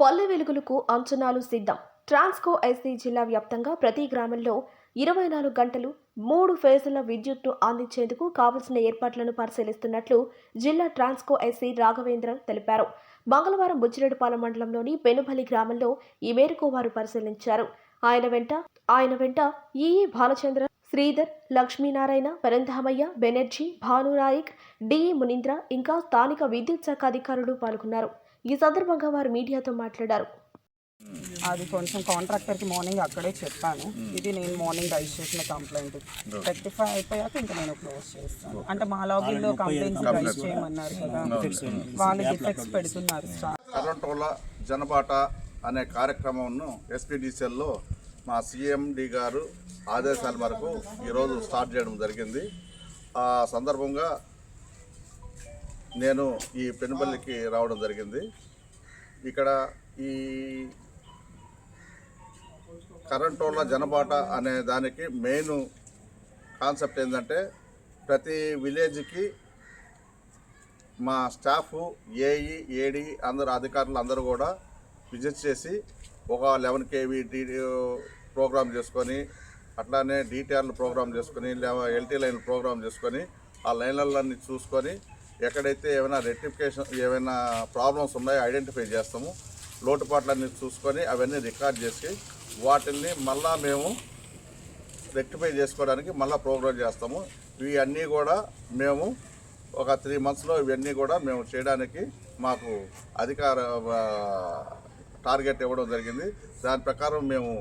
పల్లె వెలుగులకు అంచనాలు సిద్ధం. ట్రాన్స్కో ఐసీ జిల్లా వ్యాప్తంగా ప్రతి గ్రామంలో 24 గంటలు 3 ఫేజుల విద్యుత్ను అందించేందుకు కావలసిన ఏర్పాట్లను పరిశీలిస్తున్నట్లు జిల్లా ట్రాన్స్కో ఐసీ రాఘవేంద్ర తెలిపారు. మంగళవారం బుచ్చిరెడ్డిపాలెం మండలంలోని పెనుబలి గ్రామంలో ఈ మేరకు వారు పరిశీలించారు. ఆయన వెంట ఈఈ బాలచంద్ర, శ్రీధర్, లక్ష్మీనారాయణ, పరంధామయ్య, బెనర్జీ, భానునాయక్, డిఈ మునీంద్ర ఇంకా స్థానిక విద్యుత్ శాఖ అధికారులు పాల్గొన్నారు. ఈ సందర్భంగా వారు మీడియాతో మాట్లాడారు. అది కొంచెం కాంట్రాక్టర్కి మార్నింగ్ అక్కడే చెప్పాను. ఇది నేను మార్నింగ్ రైజ్ చేసిన కంప్లైంట్ రెక్టిఫై అయిపోయాక ఇంకా నేను క్లోజ్ చేస్తాను. అంటే మా లాగిన్లో కంప్లైంట్స్ రైజ్ చేయమన్నారు కదా, వాళ్ళు డిఫెక్ట్స్ పెడుతున్నారు. కరెంటోళ్ళ జనబాట అనే కార్యక్రమంను ఎస్పీడీసీఎల్లో మా సిఎండి గారు ఆదేశాల మేరకు ఈరోజు స్టార్ట్ చేయడం జరిగింది. ఆ సందర్భంగా నేను ఈ పెనుబల్లికి రావడం జరిగింది. ఇక్కడ ఈ కరెంటోళ్ళ జనబాట అనే దానికి మెయిన్ కాన్సెప్ట్ ఏంటంటే ప్రతి విలేజ్కి మా స్టాఫ్ ఏఈ, ఏడి అందరు అధికారులు అందరూ కూడా విజిట్ చేసి ఒక 11 kV ప్రోగ్రామ్ చేసుకొని, అట్లానే డిటిఆర్లు ప్రోగ్రామ్ చేసుకొని, ఎల్టీ లైన్లు ప్రోగ్రామ్ చేసుకొని ఆ లైన్లన్నీ చూసుకొని ఎక్కడైతే ఏమైనా రెక్టిఫికేషన్ ఏమైనా ప్రాబ్లమ్స్ ఉన్నాయో ఐడెంటిఫై చేస్తాము. లోటుపాట్లన్నీ చూసుకొని అవన్నీ రికార్డ్ చేసి వాటిని మళ్ళా మేము రెక్టిఫై చేసుకోవడానికి మళ్ళీ ప్రోగ్రామ్ చేస్తాము. ఇవన్నీ కూడా మేము ఒక 3 monthsలో ఇవన్నీ కూడా మేము చేయడానికి మాకు అధికార టార్గెట్ ఇవ్వడం జరిగింది. దాని ప్రకారం మేము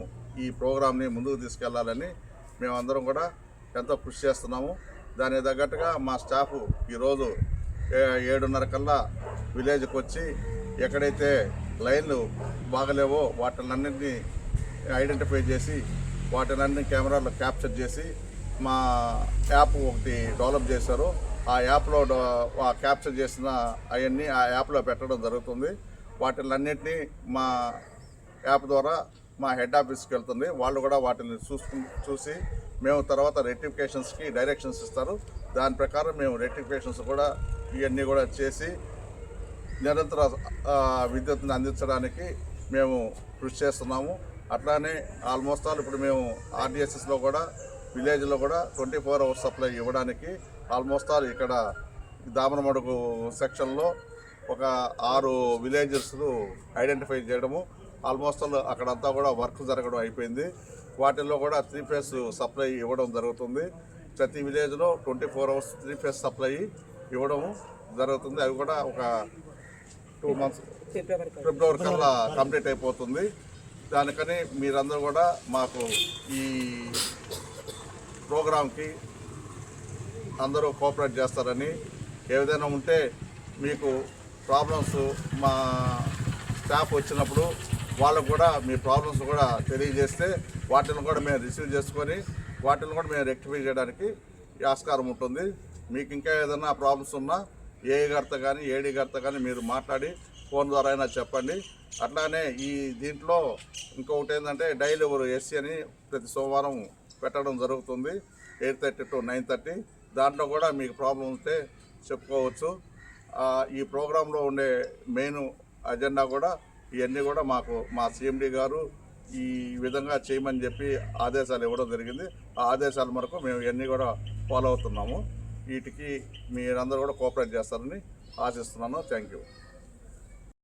ఈ ప్రోగ్రామ్ని ముందుకు తీసుకెళ్లాలని మేమందరం కూడా ఎంతో కృషి చేస్తున్నాము. దానికి తగ్గట్టుగా మా స్టాఫ్ ఈరోజు 7:30 కల్లా విలేజ్కి వచ్చి ఎక్కడైతే లైన్లు బాగలేవో వాటినన్నింటినీ ఐడెంటిఫై చేసి వాటినన్ని కెమెరాలో క్యాప్చర్ చేసి మా యాప్ ఒకటి డెవలప్ చేశారు. ఆ యాప్లో క్యాప్చర్ చేసిన అవన్నీ ఆ యాప్లో పెట్టడం జరుగుతుంది. వాటిలన్నింటినీ మా యాప్ ద్వారా మా హెడ్ ఆఫీస్కి వెళ్తుంది. వాళ్ళు కూడా వాటిని చూసి మేము తర్వాత రెక్టిఫికేషన్స్కి డైరెక్షన్స్ ఇస్తారు. దాని ప్రకారం మేము రెక్టిఫికేషన్స్ కూడా ఇవన్నీ కూడా చేసి నిరంతర విద్యుత్తుని అందించడానికి మేము కృషి చేస్తున్నాము. అట్లానే ఆల్మోస్ట్ ఆల్ ఇప్పుడు మేము ఆర్డిఎస్ఎస్లో కూడా విలేజ్లో కూడా 24 hours సప్లై ఇవ్వడానికి ఆల్మోస్ట్ ఆల్ ఇక్కడ దామనమడుగు సెక్షన్లో ఒక 6 విలేజెస్ ఐడెంటిఫై చేయడము, ఆల్మోస్ట్ ఆల్ అక్కడంతా కూడా వర్క్ జరగడం అయిపోయింది. వాటిల్లో కూడా 3 phase సప్లై ఇవ్వడం జరుగుతుంది. ప్రతి విలేజ్లో 24 hours 3 phase సప్లై ఇవ్వడము జరుగుతుంది. అవి కూడా ఒక 2 months ఫిబ్రవరి కల్లా కంప్లీట్ అయిపోతుంది. దానికని మీరందరూ కూడా మాకు ఈ ప్రోగ్రాంకి అందరూ కోఆపరేట్ చేస్తారని, ఏదైనా ఉంటే మీకు ప్రాబ్లమ్స్ మా స్టాఫ్ వచ్చినప్పుడు వాళ్ళకు కూడా మీ ప్రాబ్లమ్స్ కూడా తెలియజేస్తే వాటిని కూడా మేము రిసీవ్ చేసుకొని వాటిని కూడా మేము రెక్టిఫై చేయడానికి ఆస్కారం ఉంటుంది. మీకు ఇంకా ఏదైనా ప్రాబ్లమ్స్ ఉన్నా ఏఈ గారితో కానీ ఏడీ గారితో కానీ మీరు మాట్లాడి ఫోన్ ద్వారా అయినా చెప్పండి. అట్లానే ఈ దీంట్లో ఇంకొకటి ఏంటంటే డైలీ ఎవరు ఎస్సీ అని ప్రతి సోమవారం పెట్టడం జరుగుతుంది 8:30 to 9:30. దాంట్లో కూడా మీకు ప్రాబ్లం ఉంటే చెప్పుకోవచ్చు. ఈ ప్రోగ్రాంలో ఉండే మెయిన్ అజెండా కూడా ఇవన్నీ కూడా మాకు మా సిఎండి గారు ఈ విధంగా చేయమని చెప్పి ఆదేశాలు ఇవ్వడం జరిగింది. ఆ ఆదేశాల మేరకు మేము ఇవన్నీ కూడా ఫాలో అవుతున్నాము. వీటికి మీరందరూ కూడా కోఆపరేట్ చేస్తారని ఆశిస్తున్నాను. Thank you.